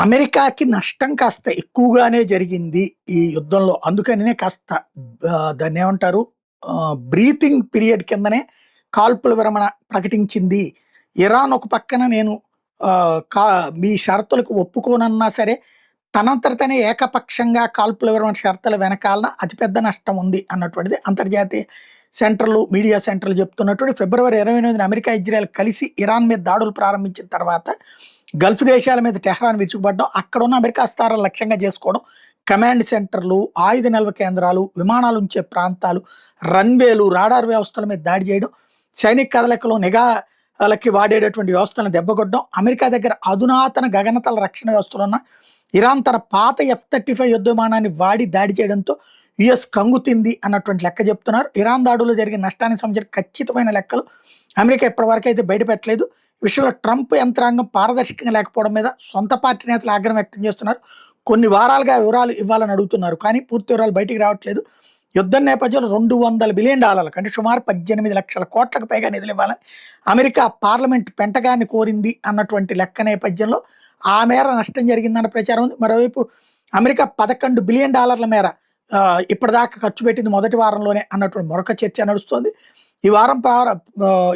అమెరికాకి నష్టం కాస్త ఎక్కువగానే జరిగింది ఈ యుద్ధంలో. అందుకనినే కాస్త దాన్నేమంటారు బ్రీతింగ్ పీరియడ్ కిందనే కాల్పుల విరమణ ప్రకటించింది. ఇరాన్ ఒక పక్కన నేను ఆహ్, కా మీ షరతులకు ఒప్పుకోనన్నా సరే, తనంతట తనే ఏకపక్షంగా కాల్పుల విరమణ షరతుల వెనకాలన అతిపెద్ద నష్టం ఉంది అన్నటువంటిది అంతర్జాతీయ సెంటర్‌లు, మీడియా సెంటర్‌లు చెప్తున్నటువంటి ఫిబ్రవరి 28న అమెరికా, ఇజ్రాయెల్ కలిసి ఇరాన్ మీద దాడులు ప్రారంభించిన తర్వాత గల్ఫ్ దేశాల మీద టెహ్రాన్ విరుచుకుపడడం, అక్కడున్న అమెరికా అస్త్రాలను లక్ష్యంగా చేసుకోవడం, కమాండ్ సెంటర్‌లు, ఆయుధ నిల్వ కేంద్రాలు, విమానాలు ఉంచే ప్రాంతాలు, రన్‌వేలు, రాడార్ వ్యవస్థల మీద దాడి చేయడం, సైనిక కదలికలో నిఘాలకి వాడేటటువంటి వ్యవస్థలను దెబ్బకొట్టడం, అమెరికా దగ్గర అధునాతన గగనతల రక్షణ వ్యవస్థలున్న ఇరాన్ తన పాత F-35 యుద్ధ విమానాన్ని వాడి దాడి చేయడంతో యుఎస్ కంగుతింది అన్నటువంటి లెక్క చెప్తున్నారు. ఇరాన్ దాడుల్లో జరిగిన నష్టానికి సంబంధించిన ఖచ్చితమైన లెక్కలు అమెరికా ఇప్పటివరకు అయితే బయటపెట్టలేదు. ఈ విషయంలో ట్రంప్ యంత్రాంగం పారదర్శకంగా లేకపోవడం మీద సొంత పార్టీ నేతలు ఆగ్రహం వ్యక్తం చేస్తున్నారు. కొన్ని వారాలుగా వివరాలు ఇవ్వాలని అడుగుతున్నారు, కానీ పూర్తి వివరాలు బయటికి రావట్లేదు. యుద్ధం నేపథ్యంలో $200 బిలియన్ అంటే సుమారు 18 లక్షల కోట్లకు పైగా నిధులు ఇవ్వాలని అమెరికా పార్లమెంట్ పెంటగాన్ని కోరింది అన్నటువంటి లెక్క నేపథ్యంలో ఆ మేర నష్టం జరిగిందన్న ప్రచారం ఉంది. మరోవైపు అమెరికా $11 బిలియన్ మేర ఇప్పటిదాకా ఖర్చు పెట్టింది మొదటి వారంలోనే అన్నటువంటి మరొక చర్చ నడుస్తోంది.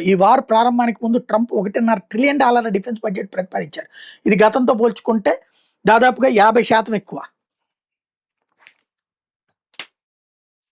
ఈ వారు ప్రారంభానికి ముందు ట్రంప్ $1.5 ట్రిలియన్ డిఫెన్స్ బడ్జెట్ ప్రతిపాదించారు. ఇది గతంతో పోల్చుకుంటే దాదాపుగా 50% ఎక్కువ.